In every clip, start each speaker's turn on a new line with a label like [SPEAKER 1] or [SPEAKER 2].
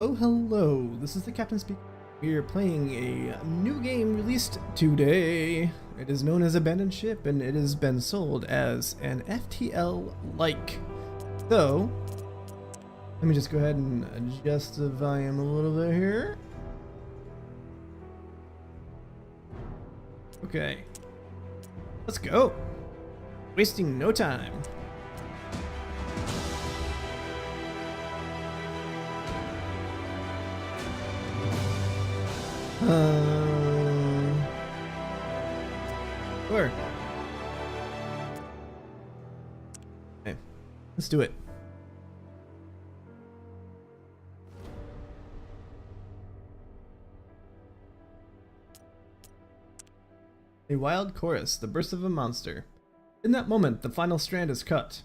[SPEAKER 1] Oh, hello, this is the Captain speaking. We are playing a new game released today. It is known as Abandoned Ship, and it has been sold as an FTL-like. So, let me just go ahead and adjust the volume a little bit here. Okay, let's go. Wasting no time. Sure. Okay, let's do it. A wild chorus, the burst of a monster. In that moment, the final strand is cut.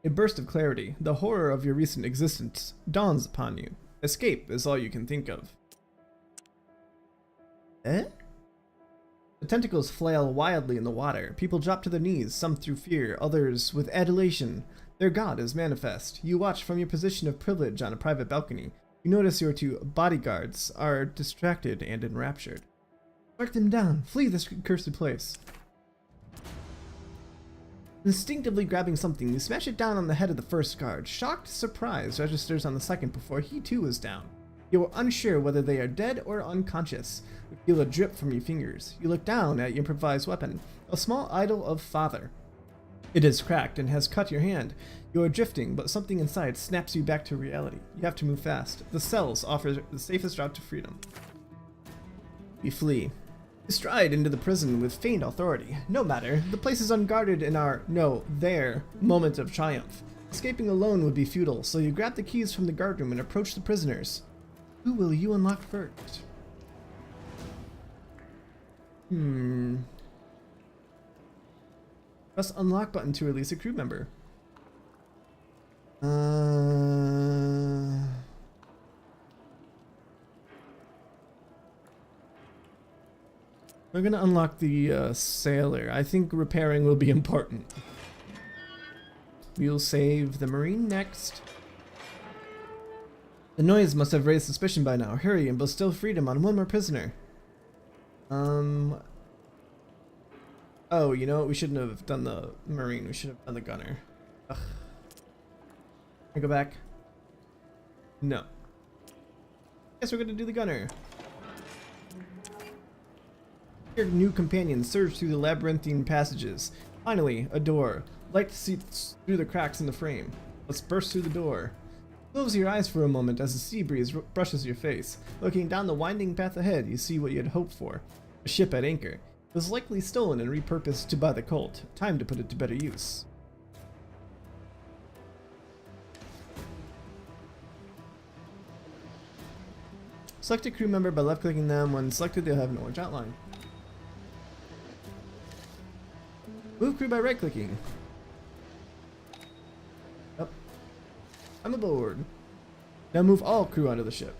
[SPEAKER 1] A burst of clarity, the horror of your recent existence, dawns upon you. Escape is all you can think of. Eh? The tentacles flail wildly in the water. People drop to their knees, some through fear, others with adulation. Their god is manifest. You watch from your position of privilege on a private balcony. You notice your two bodyguards are distracted and enraptured. Strike them down. Flee this cursed place. Instinctively grabbing something, you smash it down on the head of the first guard. Shocked surprise registers on the second before he too is down. You are unsure whether they are dead or unconscious. You feel a drip from your fingers. You look down at your improvised weapon, a small idol of father. It is cracked and has cut your hand. You are drifting, but something inside snaps you back to reality. You have to move fast. The cells offer the safest route to freedom. You flee. You stride into the prison with feigned authority. No matter, the place is unguarded in their moment of triumph. Escaping alone would be futile, so you grab the keys from the guardroom and approach the prisoners. Who will you unlock first? Press unlock button to release a crew member. We're gonna unlock the sailor. I think repairing will be important. We'll save the Marine next. The noise must have raised suspicion by now. Hurry and bestow freedom on one more prisoner. Oh, you know what? We shouldn't have done the Marine. We should have done the gunner. Ugh. Can I go back? No. Guess we're gonna do the gunner. Your new companions surge through the labyrinthine passages. Finally, a door. Light seeps through the cracks in the frame. Let's burst through the door. Close your eyes for a moment as the sea breeze brushes your face. Looking down the winding path ahead, you see what you had hoped for. A ship at anchor. It was likely stolen and repurposed by the cult. Time to put it to better use. Select a crew member by left-clicking them. When selected, they'll have an orange outline. Move crew by right-clicking. Up. I'm aboard. Now move all crew onto the ship.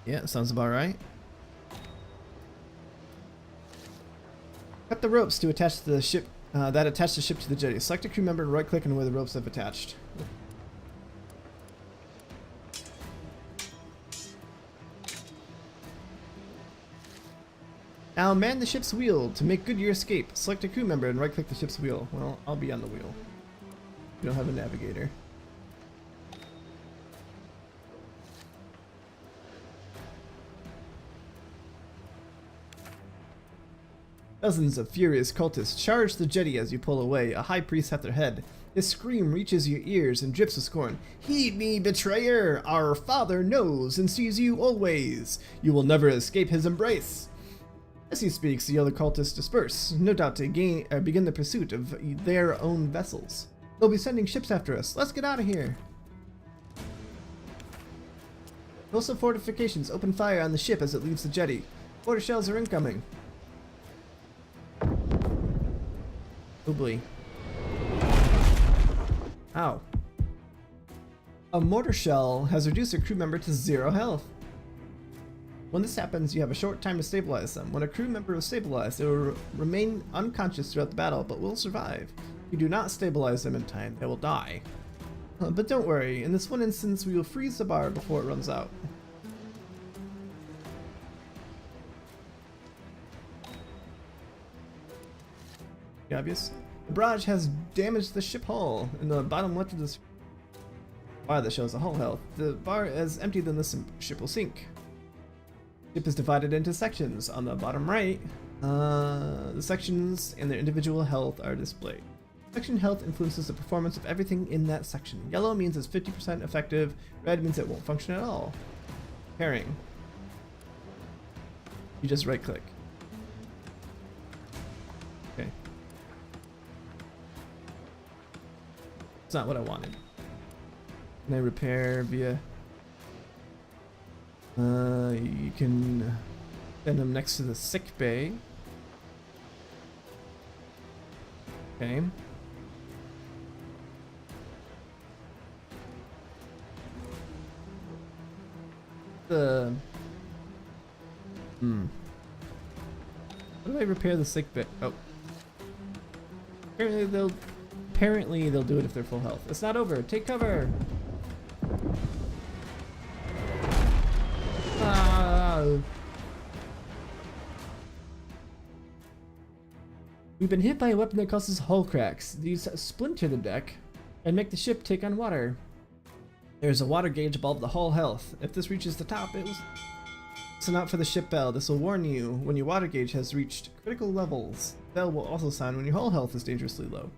[SPEAKER 1] Yeah, sounds about right. Cut the ropes to attach the ship. That attach the ship to the jetty. Select a crew member and right-click on where the ropes have attached. Now man the ship's wheel to make good your escape. Select a crew member and right-click the ship's wheel. Well, I'll be on the wheel. We don't have a navigator. Dozens of furious cultists charge the jetty as you pull away, a high priest at their head. His scream reaches your ears and drips with scorn. Heed me, betrayer! Our father knows and sees you always. You will never escape his embrace. As he speaks, the other cultists disperse, no doubt to begin the pursuit of their own vessels. They'll be sending ships after us. Let's get out of here. Coastal fortifications open fire on the ship as it leaves the jetty. Mortar shells are incoming. Oh boy. Ow. A mortar shell has reduced a crew member to 0 health. When this happens, you have a short time to stabilize them. When a crew member is stabilized, they will remain unconscious throughout the battle, but will survive. If you do not stabilize them in time, they will die. But don't worry, in this one instance we will freeze the bar before it runs out. Obvious. The barrage has damaged the ship hull. In the bottom left of this bar that shows the hull health, the bar is empty, then the ship will sink. The ship is divided into sections. On the bottom right, the sections and their individual health are displayed. Section health influences the performance of everything in that section. Yellow means it's 50% effective, red means it won't function at all. Pairing. You just right click. Okay. It's not what I wanted. Can I repair via... you can send them next to the sick bay. Okay. How do I repair the sick bay? Oh. Apparently they'll do it if they're full health. It's not over. Take cover. We've been hit by a weapon that causes hull cracks. These splinter the deck and make the ship take on water. There's a water gauge above the hull health. If this reaches the top, it will listen out for the ship bell. This will warn you when your water gauge has reached critical levels. The bell will also sound when your hull health is dangerously low.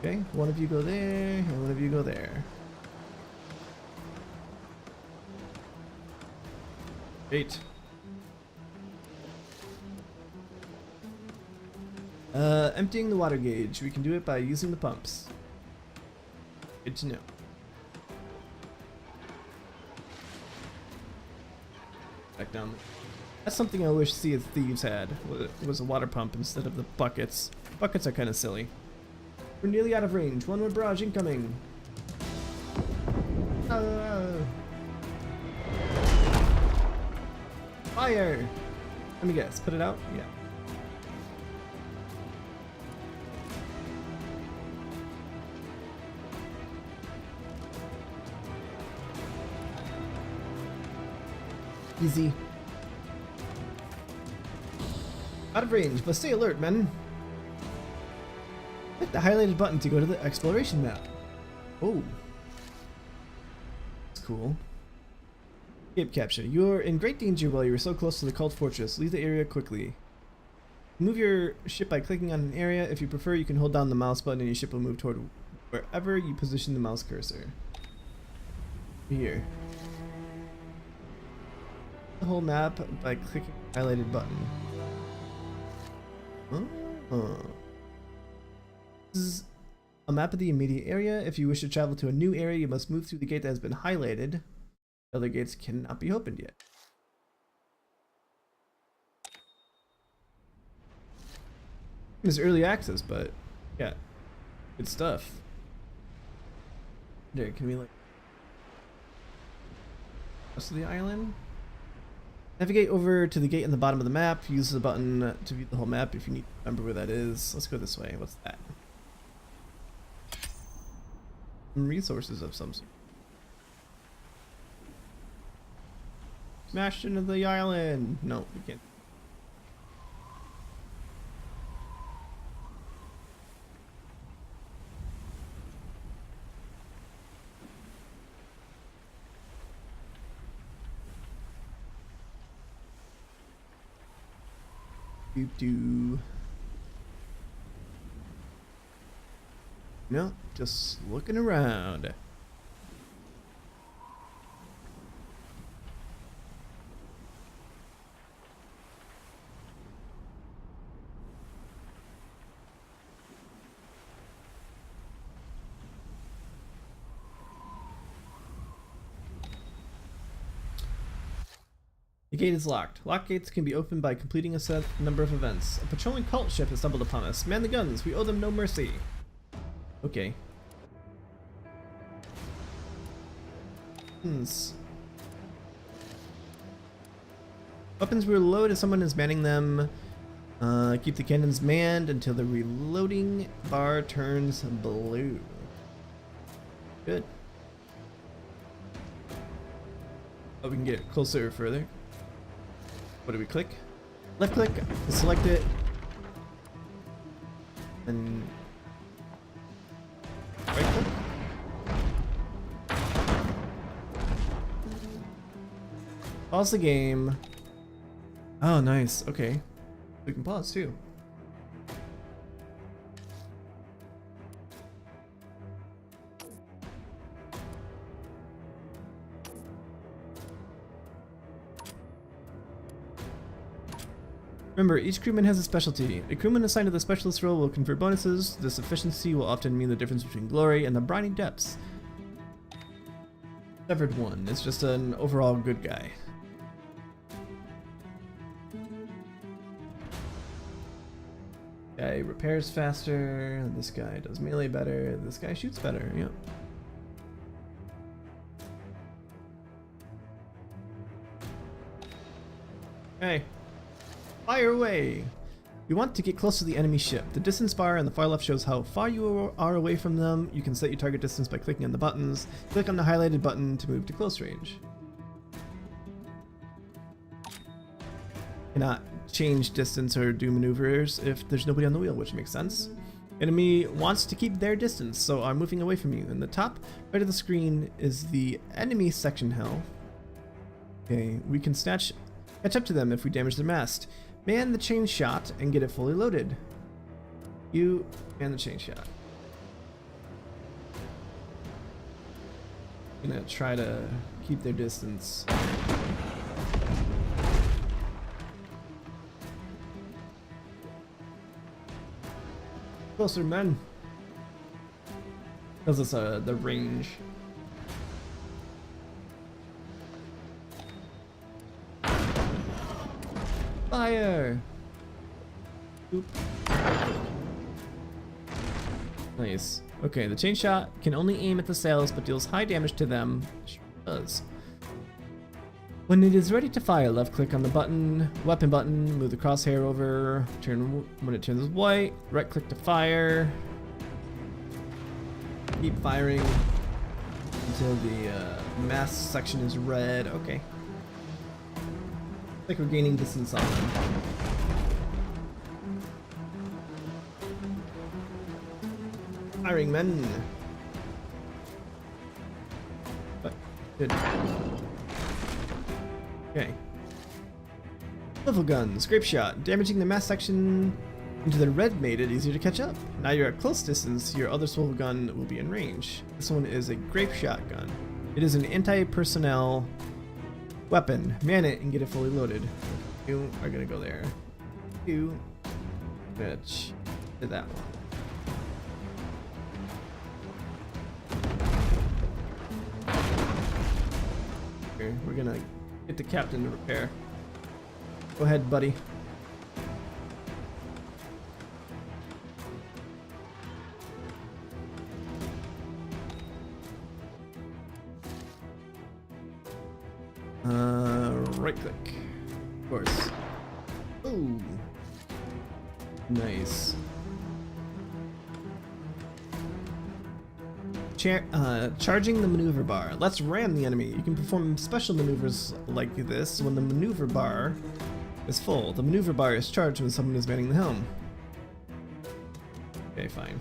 [SPEAKER 1] Okay, one of you go there, and one of you go there. Great. Emptying the water gauge. We can do it by using the pumps. Good to know. Back down. That's something I wish Sea of Thieves had, was a water pump instead of the buckets. Buckets are kind of silly. We're nearly out of range. One more barrage incoming. Fire! Let me guess. Put it out? Yeah. Easy. Out of range, but stay alert, men. Hit the highlighted button to go to the exploration map. Oh. That's cool. Escape capture. You're in great danger while you were so close to the cult fortress. Leave the area quickly. Move your ship by clicking on an area. If you prefer, you can hold down the mouse button and your ship will move toward wherever you position the mouse cursor. Here. The whole map by clicking the highlighted button. This is a map of the immediate area. If you wish to travel to a new area, you must move through the gate that has been highlighted. Other gates cannot be opened yet. It's early access, but yeah, good stuff. There, can we like rest of the island? Navigate over to the gate in the bottom of the map. Use the button to view the whole map if you need to remember where that is. Let's go this way. What's that? Some resources of some sort. Smashed into the island. No, we can't. Do. No, just looking around. The gate is locked. Lock gates can be opened by completing a set number of events. A patrolling cult ship has stumbled upon us. Man the guns, we owe them no mercy. Okay. Weapons reload as someone is manning them. Keep the cannons manned until the reloading bar turns blue. Good. Oh, we can get closer further. What do we click? Left click to select it. Then right click. Pause the game. Oh, nice. Okay. We can pause too. Remember, each crewman has a specialty. A crewman assigned to the specialist role will confer bonuses. This efficiency will often mean the difference between glory and the briny depths. Severed one is just an overall good guy. Guy repairs faster. This guy does melee better. This guy shoots better. Yep. Okay. Fire away! You want to get close to the enemy ship. The distance bar on the far left shows how far you are away from them. You can set your target distance by clicking on the buttons. Click on the highlighted button to move to close range. Cannot change distance or do maneuvers if there's nobody on the wheel, which makes sense. Enemy wants to keep their distance, so are moving away from you. In the top right of the screen is the enemy section health. Okay, we can catch up to them if we damage their mast. Man the chain shot and get it fully loaded. You man the chain shot. Gonna try to keep their distance. Closer, men. Because it's the range. Fire! Oop. Nice. Okay, the chain shot can only aim at the sails but deals high damage to them. Sure does. When it is ready to fire, left click on the weapon button, move the crosshair over, when it turns white, right click to fire. Keep firing until the mast section is red. Okay. Like we're gaining distance on them. Firing men. But good. Okay. Level gun, scrape shot, damaging the mast section into the red made it easier to catch up. Now you're at close distance, your other swivel gun will be in range. This one is a grape shotgun. It is an anti-personnel weapon. Man it and get it fully loaded. You are gonna go there. You bitch did that one. Here, we're gonna get the captain to repair. Go ahead, buddy. Right click. Of course. Ooh. Nice. Charging the maneuver bar. Let's ram the enemy. You can perform special maneuvers like this when the maneuver bar is full. The maneuver bar is charged when someone is manning the helm. Okay, fine.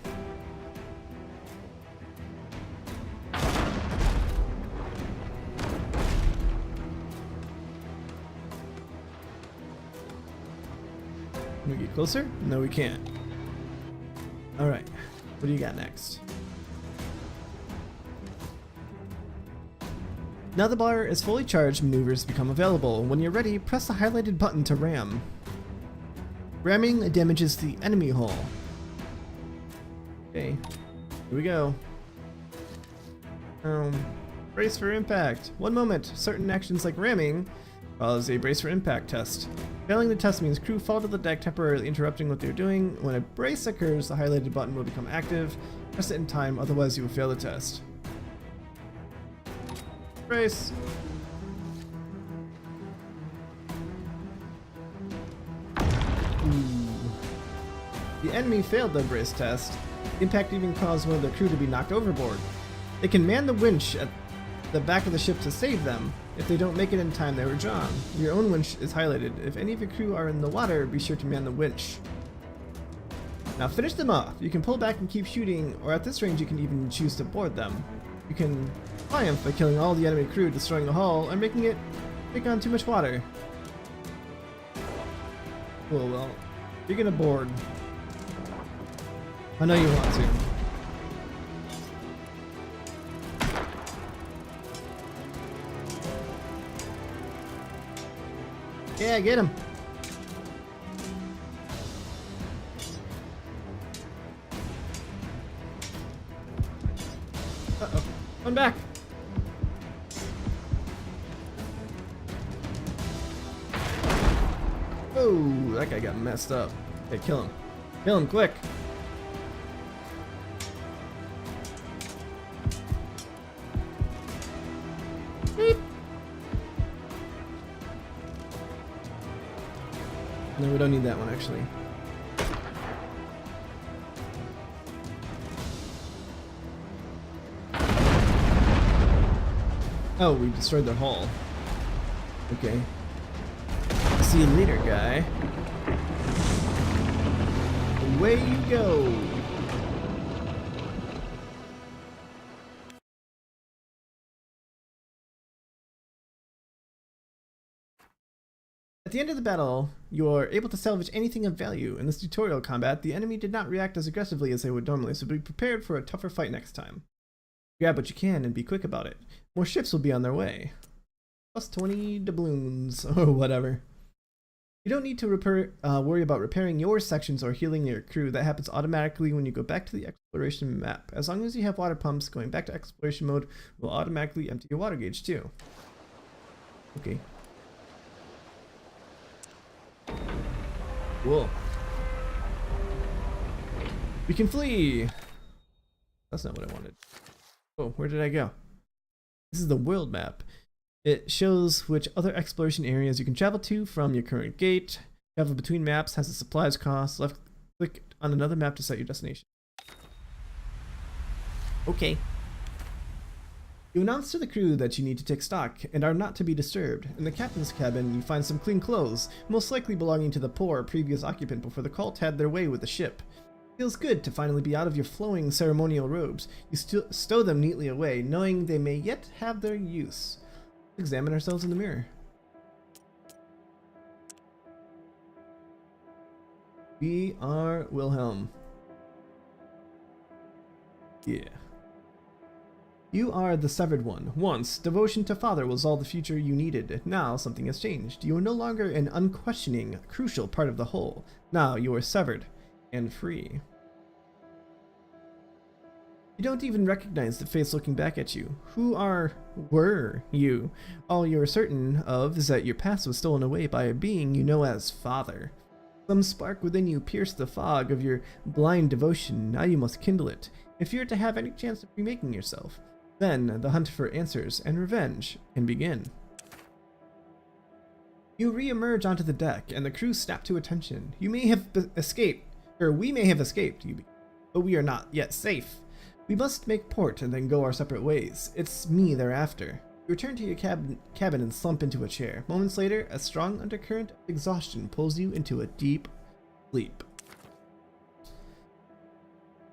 [SPEAKER 1] Can we get closer? No, we can't. Alright, what do you got next? Now the bar is fully charged, maneuvers become available. When you're ready, press the highlighted button to ram. Ramming damages the enemy hull. Okay, here we go. Brace for impact. One moment, certain actions like ramming follows a brace for impact test. Failing the test means crew fall to the deck, temporarily interrupting what they're doing. When a brace occurs, the highlighted button will become active. Press it in time, otherwise you will fail the test. Brace! Ooh. The enemy failed the brace test. Impact even caused one of the crew to be knocked overboard. They can man the winch at the back of the ship to save them. If they don't make it in time, they were drawn. Your own winch is highlighted. If any of your crew are in the water, be sure to man the winch. Now finish them off. You can pull back and keep shooting, or at this range you can even choose to board them. You can triumph by killing all the enemy crew, destroying the hull, or making it take on too much water. Cool, well, you're gonna board. I know you want to. Yeah, get him. Uh-oh. Come back. Oh, that guy got messed up. Okay, kill him. Kill him, quick. Beep. No, we don't need that one, actually. Oh, we destroyed their hull. Okay. See you later, guy. Away you go. At the end of the battle, you are able to salvage anything of value. In this tutorial combat, the enemy did not react as aggressively as they would normally, so be prepared for a tougher fight next time. Grab what you can and be quick about it. More ships will be on their way. Plus 20 doubloons, or whatever. You don't need to worry about repairing your sections or healing your crew. That happens automatically when you go back to the exploration map. As long as you have water pumps, going back to exploration mode will automatically empty your water gauge too. Okay. Cool. We can flee! That's not what I wanted. Oh, where did I go? This is the world map. It shows which other exploration areas you can travel to from your current gate. Travel between maps has a supplies cost. Left click on another map to set your destination. Okay. You announce to the crew that you need to take stock and are not to be disturbed. In the captain's cabin, you find some clean clothes, most likely belonging to the poor previous occupant before the cult had their way with the ship. It feels good to finally be out of your flowing ceremonial robes. You stow them neatly away, knowing they may yet have their use. Examine ourselves in the mirror. We are Wilhelm. Yeah. You are the severed one. Once, devotion to Father was all the future you needed. Now, something has changed. You are no longer an unquestioning, crucial part of the whole. Now, you are severed and free. You don't even recognize the face looking back at you. Were you? All you're certain of is that your past was stolen away by a being you know as Father. Some spark within you pierced the fog of your blind devotion. Now you must kindle it, if you're to have any chance of remaking yourself. Then, the hunt for answers and revenge can begin. You re-emerge onto the deck, and the crew snap to attention. You may have escaped, or we may have escaped, but we are not yet safe. We must make port and then go our separate ways. It's me thereafter. You return to your cabin and slump into a chair. Moments later, a strong undercurrent of exhaustion pulls you into a deep sleep.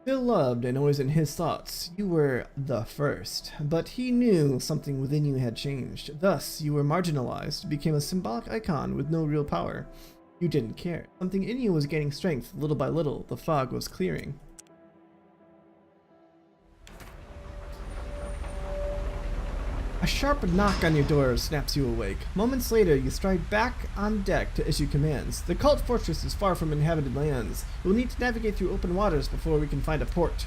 [SPEAKER 1] Still loved and always in his thoughts, you were the first. But he knew something within you had changed. Thus, you were marginalized, became a symbolic icon with no real power. You didn't care. Something in you was gaining strength. Little by little, the fog was clearing. A sharp knock on your door snaps you awake. Moments later, you stride back on deck to issue commands. The cult fortress is far from inhabited lands. We'll need to navigate through open waters before we can find a port.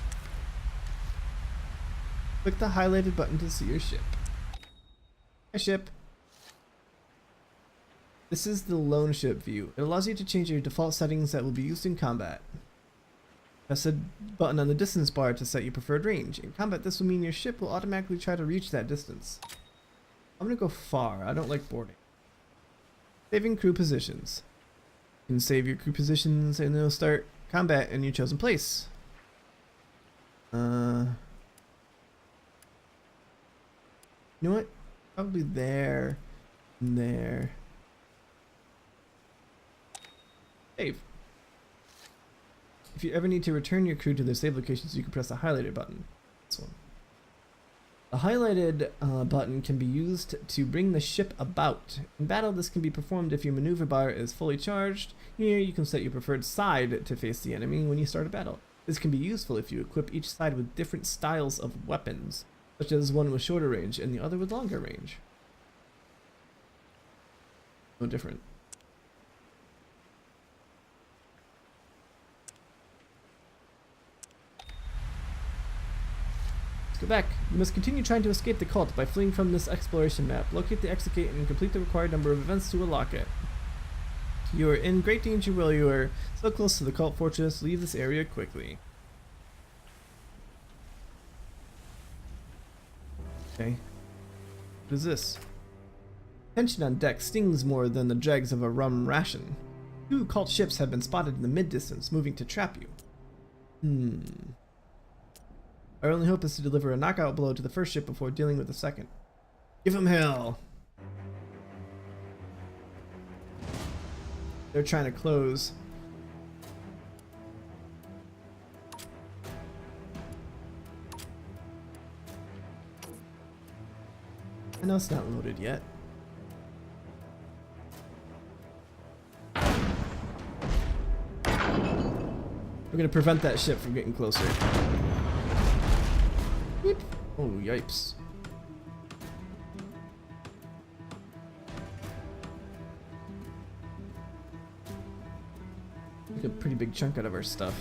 [SPEAKER 1] Click the highlighted button to see your ship. Hi, ship. This is the lone ship view. It allows you to change your default settings that will be used in combat. Press the button on the distance bar to set your preferred range. In combat, this will mean your ship will automatically try to reach that distance. I'm gonna go far. I don't like boarding. Saving crew positions. You can save your crew positions and it'll start combat in your chosen place. You know what? Probably there and there. Save. If you ever need to return your crew to their save locations, you can press the highlighted button. This one. The highlighted button can be used to bring the ship about. In battle, this can be performed if your maneuver bar is fully charged. Here, you can set your preferred side to face the enemy when you start a battle. This can be useful if you equip each side with different styles of weapons, such as one with shorter range and the other with longer range. No different. Let's go back. You must continue trying to escape the cult by fleeing from this exploration map. Locate the exit gate and complete the required number of events to unlock it. You are in great danger while you are so close to the cult fortress. Leave this area quickly. Okay. What is this? Tension on deck stings more than the dregs of a rum ration. 2 cult ships have been spotted in the mid-distance, moving to trap you. Our only hope is to deliver a knockout blow to the first ship before dealing with the second. Give them hell! They're trying to close. I know it's not loaded yet. We're gonna prevent that ship from getting closer. Whoop. Oh, yipes. Took a pretty big chunk out of our stuff.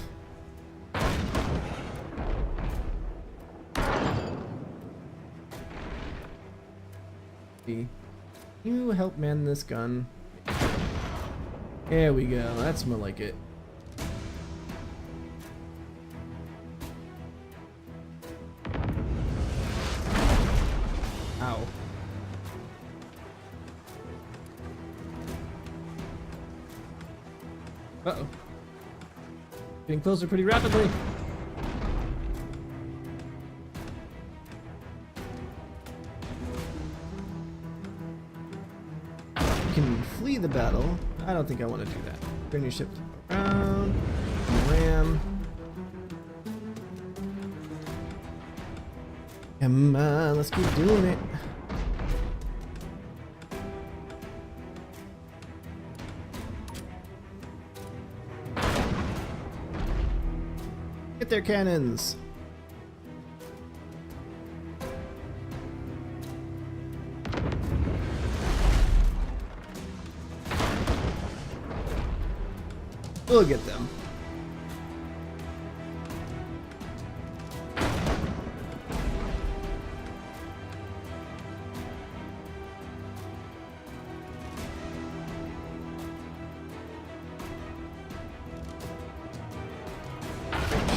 [SPEAKER 1] You help man this gun. There we go. That's more like it. Ow. Uh-oh. Getting closer pretty rapidly. You can flee the battle. I don't think I want to do that. Turn your ship around. Wham. Come on, let's keep doing it. Get their cannons. We'll get them.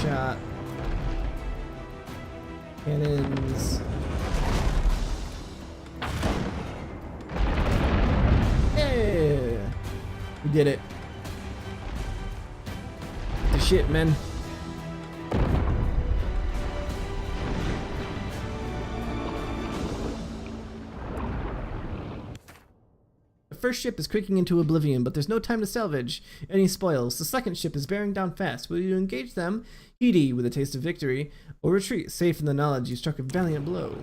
[SPEAKER 1] Shot. Cannons. Yeah! We did it. The shit, man. The first ship is creaking into oblivion, but there's no time to salvage any spoils. The second ship is bearing down fast. Will you engage them, heedy with a taste of victory, or retreat, safe in the knowledge you struck a valiant blow?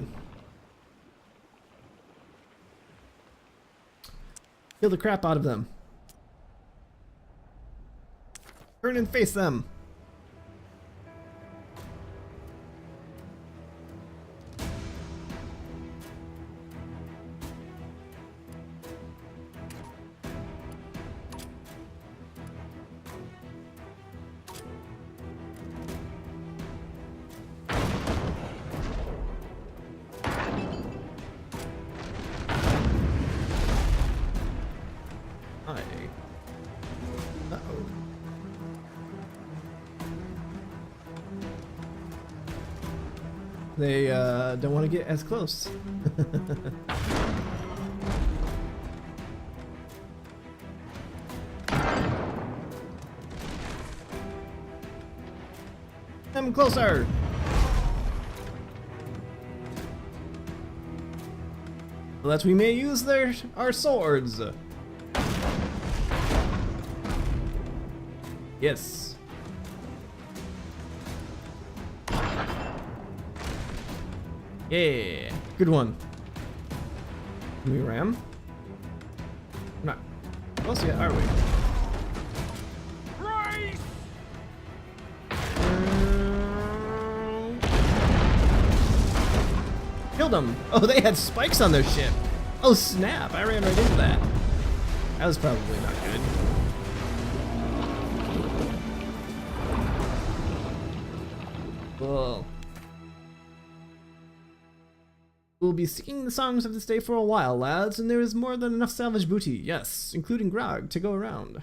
[SPEAKER 1] Kill the crap out of them. Turn and face them. Uh-oh. They don't want to get as close. Come closer. so that we may use our swords. Yes. Yeah, good one. Can we ram? Not close yet, are we? Killed them. Oh, they had spikes on their ship. Oh snap! I ran right into that. That was probably not good. Cool. We'll be singing the songs of this day for a while, lads, and there is more than enough salvage booty, yes, including grog, to go around.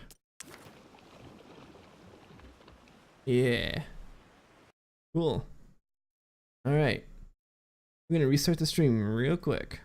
[SPEAKER 1] Yeah. Cool. Alright. I'm gonna restart the stream real quick.